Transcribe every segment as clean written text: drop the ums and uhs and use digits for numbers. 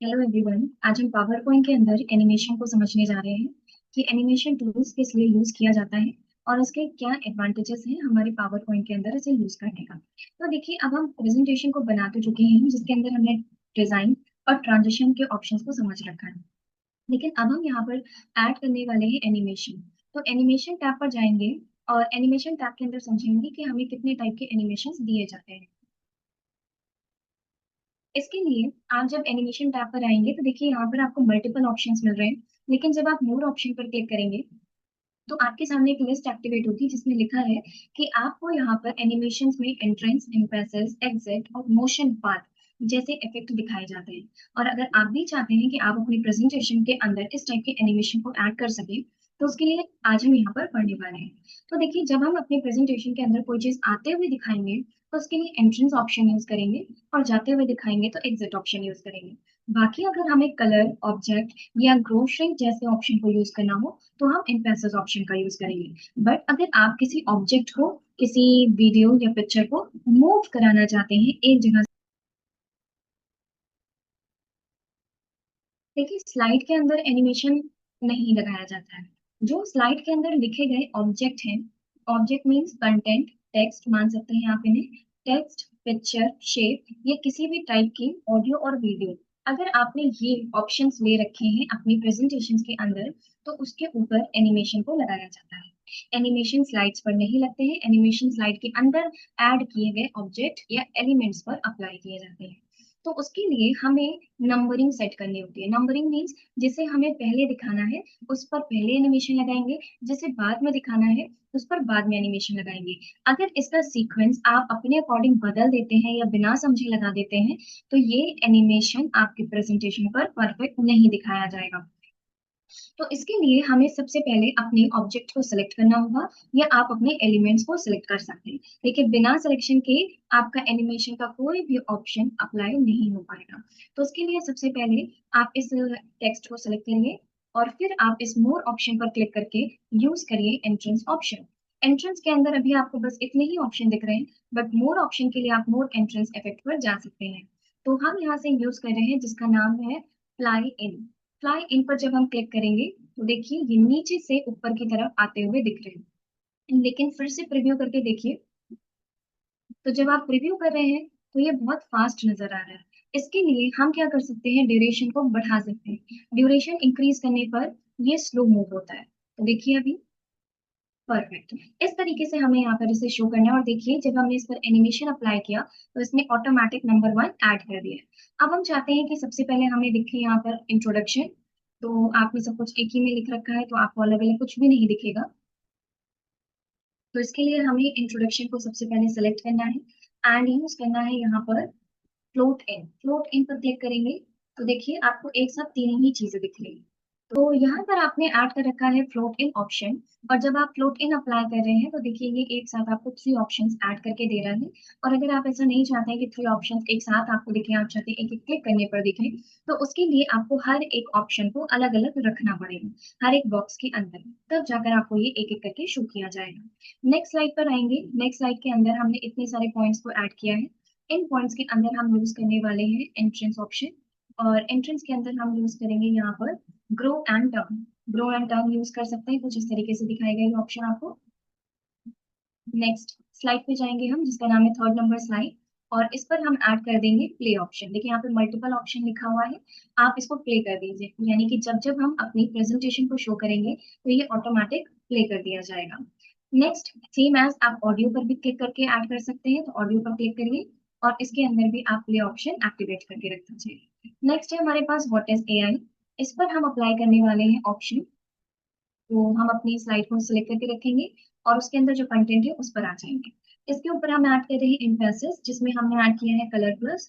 Hello everyone. आज हम power point के अंदर एनिमेशन को समझने जा रहे हैं कि एनिमेशन टूल्स किस लिए यूज किया जाता है और उसके क्या एडवांटेजेस हैं हमारे पावर पॉइंट के अंदर इसे यूज करने का। तो देखिए, अब हम प्रेजेंटेशन को बना तो चुके हैं जिसके अंदर हमने डिजाइन और ट्रांजिशन के ऑप्शंस को समझ रखा है। लेकिन अब हम यहाँ पर ऐड करने वाले हैं एनिमेशन। तो एनिमेशन टैब पर जाएंगे और एनिमेशन टैब के अंदर समझेंगे कि हमें कितने टाइप के एनिमेशन दिए जाते हैं। इसके लिए आप जब एनिमेशन टैब पर आएंगे तो देखिए यहाँ पर आपको मल्टीपल ऑप्शंस मिल रहे हैं। लेकिन जब आप मोर ऑप्शन पर क्लिक करेंगे तो आपके सामने एक लिस्ट एक्टिवेट होगी जिसमें लिखा है कि आपको यहाँ पर एनिमेशंस में एंट्रेंस, इम्प्रेसेस, एग्जिट और मोशन पाथ जैसे इफेक्ट दिखाए जाते हैं। और अगर आप भी चाहते हैं कि आप अपनी प्रेजेंटेशन के अंदर इस टाइप के एनिमेशन को ऐड कर सकें तो उसके लिए आज हम यहाँ पर पढ़ने वाले हैं। तो देखिए, जब हम अपने प्रेजेंटेशन के अंदर कोई चीज आते हुए दिखाएंगे तो उसके लिए एंट्रेंस ऑप्शन यूज करेंगे और जाते हुए दिखाएंगे तो एग्जिट ऑप्शन यूज करेंगे। बाकी अगर हमें कलर, ऑब्जेक्ट या ग्रो श्रिंक जैसे ऑप्शन को यूज करना हो तो हम इन पैसेज ऑप्शन का यूज करेंगे। बट अगर आप किसी ऑब्जेक्ट को, किसी वीडियो या पिक्चर को मूव कराना चाहते हैं एक जगह से, देखिए स्लाइड के अंदर एनिमेशन नहीं लगाया जाता है। जो स्लाइड के अंदर लिखे गए ऑब्जेक्ट हैं, ऑब्जेक्ट मीन्स कंटेंट, टेक्स्ट मान सकते हैं आप इन्हें, टेक्स्ट, पिक्चर, शेप या किसी भी टाइप की ऑडियो और वीडियो, अगर आपने ये ऑप्शंस ले रखे हैं अपनी प्रेजेंटेशन के अंदर तो उसके ऊपर एनिमेशन को लगाया जाता है। एनिमेशन स्लाइड्स पर नहीं लगते हैं, एनिमेशन स्लाइड के अंदर ऐड किए गए ऑब्जेक्ट या एलिमेंट्स पर अप्लाई किए जाते हैं। तो उसके लिए हमें नंबरिंग सेट करनी होती है। नंबरिंग मीन्स जिसे हमें पहले दिखाना है उस पर पहले एनिमेशन लगाएंगे, जिसे बाद में दिखाना है उस पर बाद में एनिमेशन लगाएंगे। अगर इसका सीक्वेंस आप अपने अकॉर्डिंग बदल देते हैं या बिना समझे लगा देते हैं तो ये एनिमेशन आपके प्रेजेंटेशन पर परफेक्ट नहीं दिखाया जाएगा। तो इसके लिए हमें सबसे पहले अपने ऑब्जेक्ट को सिलेक्ट करना होगा या आप अपने एलिमेंट्स को सिलेक्ट कर सकते हैं। लेकिन बिना सिलेक्शन के आपका एनिमेशन का कोई भी ऑप्शन अप्लाई नहीं हो पाएगा। तो उसके लिए सबसे पहले आप इस टेक्स्ट को सिलेक्ट करिए और फिर आप इस मोर ऑप्शन पर क्लिक करके यूज करिए एंट्रेंस ऑप्शन। एंट्रेंस के अंदर अभी आपको बस इतने ही ऑप्शन दिख रहे हैं, बट मोर ऑप्शन के लिए आप मोर एंट्रेंस इफेक्ट पर जा सकते हैं। तो हम यहाँ से यूज कर रहे हैं जिसका नाम है फ्लाई इन। फ्लाई इन पर जब हम क्लिक करेंगे तो देखिए ये नीचे से ऊपर की तरफ आते हुए दिख रहे हैं। लेकिन फिर से प्रीव्यू करके देखिए, तो जब आप प्रीव्यू कर रहे हैं तो ये बहुत फास्ट नजर आ रहा है। इसके लिए हम क्या कर सकते हैं, ड्यूरेशन को बढ़ा सकते हैं। ड्यूरेशन इंक्रीज करने पर ये स्लो मूव होता है। तो देखिए अभी परफेक्ट इस तरीके से हमें यहाँ पर इसे शो करना है। और देखिए जब हमने इस पर एनिमेशन अप्लाई किया तो इसने ऑटोमेटिक नंबर 1 ऐड कर दिया है। अब हम चाहते हैं कि सबसे पहले हमें दिखे यहाँ पर इंट्रोडक्शन। तो आपने सब कुछ एक ही में लिख रखा है तो आपको अलग अलग कुछ भी नहीं दिखेगा। तो इसके लिए हमें इंट्रोडक्शन को सबसे पहले सेलेक्ट करना है एंड यूज करना है यहाँ पर फ्लोट इन। फ्लोट इन पर क्लिक करेंगे तो देखिए आपको एक साथ तीन ही चीजें दिख रही। तो यहाँ पर आपने ऐड कर रखा है फ्लोट इन ऑप्शन। और जब आप फ्लोट इन अप्लाई कर रहे हैं तो देखिए ये एक साथ आपको थ्री ऑप्शंस ऐड करके दे रहा है। और अगर आप ऐसा नहीं चाहते हैं कि थ्री ऑप्शंस एक साथ आपको दिखे, आप चाहते हैं एक एक क्लिक करने पर दिखे, तो उसके लिए आपको हर एक ऑप्शन को अलग अलग रखना पड़ेगा हर एक बॉक्स के अंदर। तब जाकर आपको ये एक एक करके शो किया जाएगा। नेक्स्ट स्लाइड पर आएंगे। नेक्स्ट स्लाइड के अंदर हमने इतने सारे पॉइंट्स को ऐड किया है। इन पॉइंट्स के अंदर हम यूज करने वाले हैं एंट्रेंस ऑप्शन। और एंट्रेंस के अंदर हम यूज करेंगे यहाँ पर grow and turn. Grow and turn use कर सकते हैं, कुछ इस तरीके से दिखाई गई ऑप्शन आपको। नेक्स्ट स्लाइड पे जाएंगे हम जिसका नाम है थर्ड नंबर स्लाइड। और इस पर हम ऐड कर देंगे प्ले ऑप्शन। देखिए यहाँ पे मल्टीपल ऑप्शन लिखा हुआ है, आप इसको प्ले कर दीजिए। यानी कि जब जब हम अपनी प्रेजेंटेशन को शो करेंगे तो ये ऑटोमेटिक प्ले कर दिया जाएगा। नेक्स्ट सेम एज आप ऑडियो पर भी क्लिक करके ऐड कर सकते हैं, तो ऑडियो पर क्लिक करिए और इसके अंदर भी आप प्ले ऑप्शन एक्टिवेट करके रख दीजिए। नेक्स्ट है हमारे पास व्हाट इज एआई। इस पर हम अप्लाई करने वाले हैं ऑप्शन। तो हम अपनी स्लाइड को सिलेक्ट करके रखेंगे और उसके अंदर जो कंटेंट है उस पर आ जाएंगे। इसके ऊपर हम ऐड कर रहे हैं इम्प्रेसिस, जिसमें हमने ऐड किया है colour plus,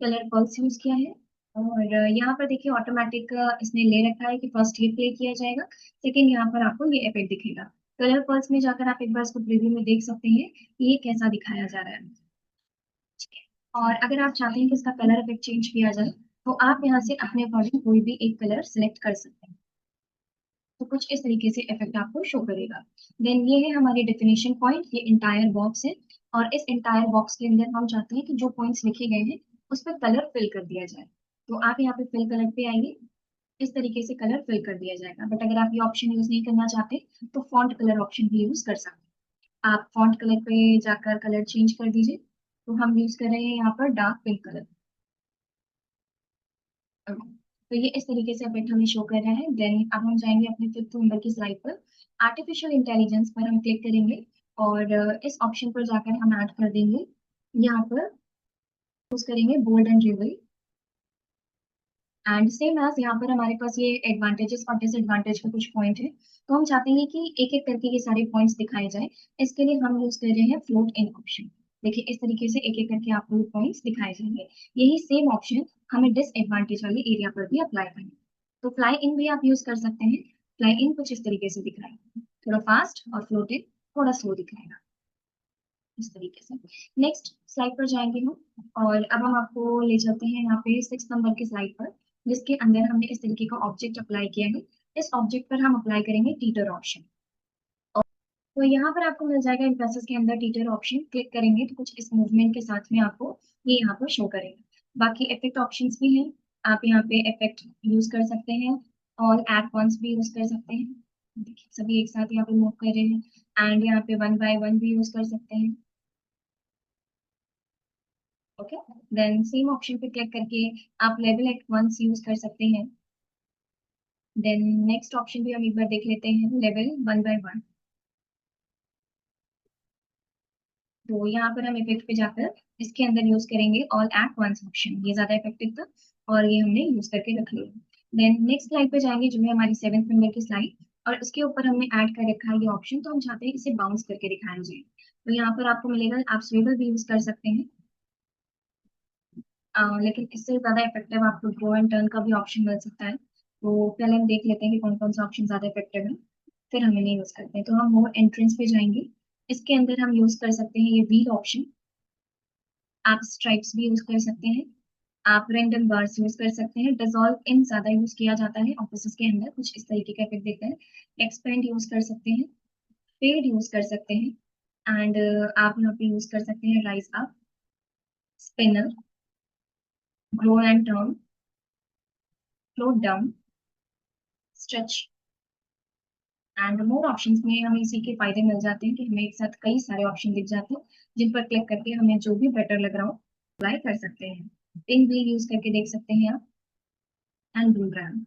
colour pulse use किया है। और यहाँ पर देखिए ऑटोमेटिक इसने ले रखा है कि फर्स्ट ये प्ले किया जाएगा, सेकेंड यहाँ पर आपको ये इफेक्ट दिखेगा। कलर पल्स में जाकर आप एक बार इसको प्रीव्यू में देख सकते हैं कि ये कैसा दिखाया जा रहा है। और अगर आप चाहते हैं कि इसका कलर इफेक्ट चेंज किया जाए तो आप यहाँ से अपने अकॉर्डिंग कोई भी एक कलर सिलेक्ट कर सकते हैं। तो कुछ इस तरीके से इफेक्ट आपको शो करेगा। देन ये है हमारी डेफिनेशन पॉइंट, ये इंटायर बॉक्स है। और इस इंटायर बॉक्स के अंदर हम चाहते हैं कि जो पॉइंट्स लिखे गए हैं उस पर कलर फिल कर दिया जाए। तो आप यहाँ पे फिल कलर पे आइए, इस तरीके से कलर फिल कर दिया जाएगा। बट अगर आप ये ऑप्शन यूज नहीं करना चाहते तो फॉन्ट कलर ऑप्शन भी यूज कर सकते हैं। आप फॉन्ट कलर पे जाकर कलर चेंज कर दीजिए। तो हम यूज कर रहे हैं यहाँ पर डार्क पिंक कलर। तो ये इस तरीके से इफेक्ट हमें शो कर रहा है। देन अब हम जाएंगे अपने फिफ्थ नंबर की स्लाइड पर। आर्टिफिशियल इंटेलिजेंस पर हम क्लिक करेंगे और इस ऑप्शन पर जाकर हम ऐड कर देंगे, यहाँ पर यूज करेंगे bold and reveal. And same as यहाँ पर हमारे पास ये एडवांटेजेस और डिसएडवांटेज के कुछ पॉइंट है। तो हम चाहते हैं कि एक एक करके ये सारे पॉइंट्स दिखाए जाए। इसके लिए हम यूज कर रहे हैं फ्लोट इन ऑप्शन। देखिए इस तरीके से एक एक करके आपको पॉइंट्स दिखाए जाएंगे। यही सेम ऑप्शन हमें डिसएडवांटेज वाले एरिया पर भी अप्लाई करना है। तो फ्लाई इन भी आप यूज कर सकते हैं। फ्लाई इन कुछ इस तरीके से दिख रहा है, थोड़ा फास्ट, और फ्लोट इन थोड़ा स्लो दिख रहेगा, इस तरीके से। नेक्स्ट स्लाइड पर जाएंगे हम, और अब हम आपको ले चलते हैं यहाँ पे 6 नंबर की स्लाइड पर, जिसके अंदर हमने इस तरीके का ऑब्जेक्ट अप्लाई किया है। इस ऑब्जेक्ट पर हम अप्लाई करेंगे टीटर ऑप्शन। तो यहाँ पर आपको मिल जाएगा इम्प्रेसेस के अंदर टीटर ऑप्शन। क्लिक करेंगे तो कुछ इस मूवमेंट के साथ में आपको ये यहाँ पर शो करेगा। बाकी इफेक्ट ऑप्शंस भी हैं। आप यहाँ पे इफेक्ट यूज कर सकते हैं, और एट वंस भी यूज कर सकते हैं। देखिए सभी एक साथ यहाँ पे मूव कर रहे हैं। एंड यहाँ पे वन बाय वन भी यूज कर सकते हैं। ओके, देन सेम ऑप्शन पे क्लिक करके आप लेवल एट वंस यूज कर सकते हैं। देन नेक्स्ट ऑप्शन भी हम एक बार देख लेते हैं, लेवल वन बाय वन। तो यहाँ पर हम इफेक्ट पे जाकर इसके अंदर यूज करेंगे ऑल एट वंस ऑप्शन। ये ज्यादा इफेक्टिव था और ये हमने यूज करके रख लिया। देन नेक्स्ट स्लाइड पे जाएंगे, जो है हमारी 7th नंबर की स्लाइड, और उसके ऊपर हमने ऐड कर रखा है ये ऑप्शन। तो हम चाहते हैं इसे बाउंस करके दिखाया जाए। तो यहाँ पर आपको मिलेगा, आप स्वेबल भी यूज कर सकते हैं, लेकिन इससे ज्यादा इफेक्टिव आपको ग्रो एंड टर्न का भी ऑप्शन मिल सकता है। तो पहले हम देख लेते हैं कि कौन कौन सा ऑप्शन ज्यादा इफेक्टिव है, फिर हम इन्हें यूज करते हैं। तो हम मोर एंट्रेंस पे जाएंगे, इसके अंदर हम यूज कर सकते हैं ये व्हील ऑप्शन। आप स्ट्राइप्स भी यूज कर सकते हैं, आप रेंडम बार्स यूज कर सकते हैं। डिसॉल्व इन ज्यादा यूज किया जाता है ऑफिस के अंदर, कुछ इस तरीके का इफेक्ट देता है। एक्सपेंड यूज कर सकते हैं, फेड यूज कर सकते हैं, एंड आप यहाँ पे यूज कर सकते हैं rise up, spinner, grow and turn, float down, stretch and more options में हमें इसी के फायदे मिल जाते हैं कि हमें एक साथ कई सारे ऑप्शन दिख जाते हैं, जिन पर क्लिक करके हमें जो भी बेटर लग रहा हो अप्लाई कर सकते हैं। पिन व्हील यूज करके देख सकते हैं आप, एंड बूमरैंग।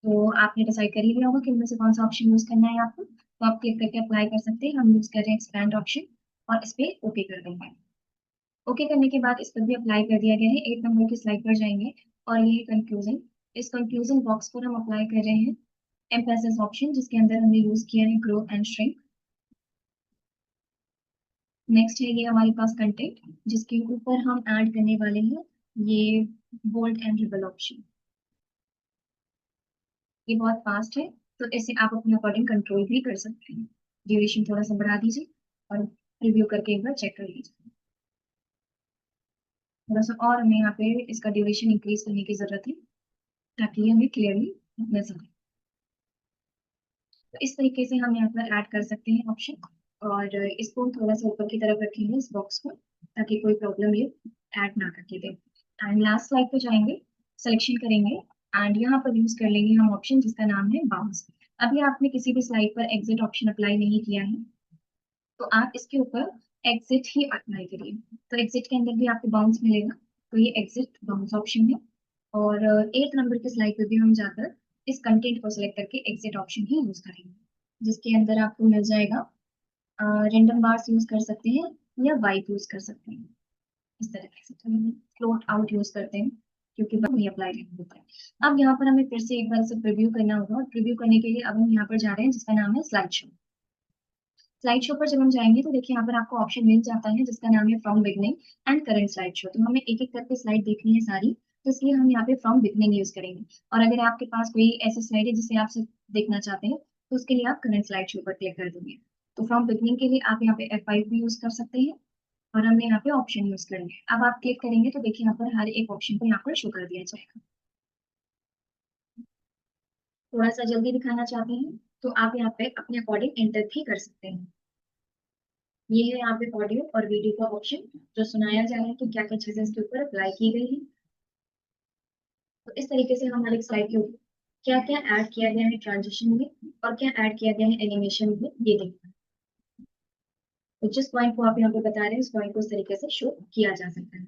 तो आपने डिसाइड कर ही लिया होगा कि इनमें से कौन सा ऑप्शन यूज करना है आपको। तो आप क्लिक करके अप्लाई कर सकते हैं। हम यूज कर रहे हैं एक्सपैंड ऑप्शन, और इस पे ओके कर देंगे। ओके करने के बाद इस पर भी अप्लाई कर दिया गया है। 8 नंबर की स्लाइड पर जाएंगे, और ये है कंक्लूजन। इस कंक्लूजन बॉक्स पर हम अप्लाई कर रहे हैं एम्फेसिस ऑप्शन, जिसके अंदर हमने यूज किया है ग्रो एंड श्रिंक। नेक्स्ट है ये हमारे पास कंटेंट, जिसके ऊपर हम ऐड करने वाले हैं ये बोल्ड एंड रिबल ऑप्शन। ये बहुत फास्ट है, तो इसे आप अपने अकॉर्डिंग कंट्रोल भी कर सकते हैं। ड्यूरेशन थोड़ा सा बढ़ा दीजिए, और रिव्यू करके एक बार चेक कर लीजिए। थोड़ा सा और हमें यहाँ पे इसका ड्यूरेशन इंक्रीज करने की जरूरत है, ताकि ये हमें क्लियरली नजर आए। तो इस तरीके से हम यहाँ पर ऐड कर सकते हैं ऑप्शन, और इसको हम थोड़ा सा ऊपर की तरफ रखेंगे इस बॉक्स को, ताकि कोई प्रॉब्लम ये ऐड ना करके दे। एंड लास्ट स्लाइड पे जाएंगे, सिलेक्शन करेंगे, एंड यहाँ पर यूज कर लेंगे हम ऑप्शन जिसका नाम है बाउंस। अभी आपने किसी भी स्लाइड पर एग्जिट ऑप्शन अप्लाई नहीं किया है, तो आप इसके ऊपर एग्जिट ही अप्लाई करिए। तो एग्जिट के अंदर भी आपको बाउंस मिलेगा। तो ये एग्जिट बाउंस ऑप्शन है। और 8 नंबर की स्लाइड पे भी हम जाकर इस कंटेंट को सिलेक्ट करके एग्जिट ऑप्शन ही यूज करेंगे, जिसके अंदर आपको मिल जाएगा रेंडम बार्स यूज कर सकते हैं, या वाइप यूज कर सकते हैं, इस तरीके से। तो हम फ्लोट आउट यूज करते हैं, क्योंकि वही अप्लाई करना होता है। अब यहाँ पर हमें फिर से एक बार से प्रीव्यू करना होगा, और प्रीव्यू करने के लिए अब हम यहाँ पर जा रहे हैं जिसका नाम है स्लाइड शो। स्लाइड शो पर जब हम जाएंगे तो देखिए यहाँ पर आपको ऑप्शन मिल जाता है जिसका नाम है from beginning and current slide show. तो हमें एक एक करके स्लाइड देखनी है सारी, तो इसलिए हम यहाँ पे फ्रॉम बिगनिंग यूज करेंगे। और अगर आपके पास कोई ऐसी स्लाइड है जिसे आप सिर्फ देखना चाहते हैं, तो उसके लिए आप करंट स्लाइड शो पर क्लिक कर देंगे। तो फ्रॉम बिगनिंग के लिए आप यहाँ पे F5 भी यूज कर सकते हैं, और हमने यहाँ पे ऑप्शन यूज करेंगे। अब आप क्लिक करेंगे तो देखिए यहाँ पर हर एक ऑप्शन को यहाँ पर शो कर दिया जाएगा। थोड़ा सा जल्दी दिखाना चाहते हैं तो आप यहाँ पे अपने अकॉर्डिंग एंटर भी कर सकते हैं। ये है यहाँ पे ऑडियो और वीडियो का ऑप्शन जो सुनाया जा रहा है कि क्या क्या चीजें इसके ऊपर अप्लाई की गई है। तो इस तरीके से हम हर एक स्लाइड के ऊपर क्या क्या ऐड किया गया है ट्रांजिशन में और क्या ऐड किया गया है एनिमेशन में, ये देखते हैं। तो जिस पॉइंट को आप यहाँ पे बता रहे हैं उस पॉइंट को इस तरीके से शो किया जा सकता है।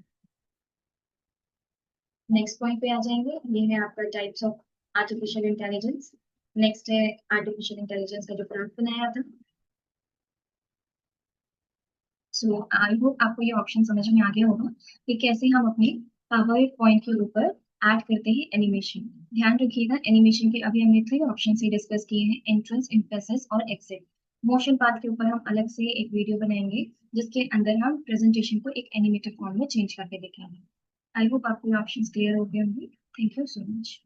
नेक्स्ट पॉइंट पे आ जाएंगे, ये है आपका types of artificial intelligence. Next है आर्टिफिशियल इंटेलिजेंस का जो प्रारूप बनाया था। सो आई होप आपको ये ऑप्शन समझ में आ गया होगा कि कैसे हम अपने पावर पॉइंट के ऊपर ऐड करते हैं एनिमेशन। ध्यान रखिएगा एनिमेशन के अभी हमने 3 ऑप्शन से डिस्कस किए हैं, एंट्रेंस, इम्प्रेसेस और एग्जिट। मोशन पाथ के ऊपर हम अलग से एक वीडियो बनाएंगे जिसके अंदर हम प्रेजेंटेशन को एक एनिमेटेड फॉर्म में चेंज करके दिखाएंगे। आई होप आपको ये ऑप्शंस क्लियर हो गए होंगे। Thank you so much.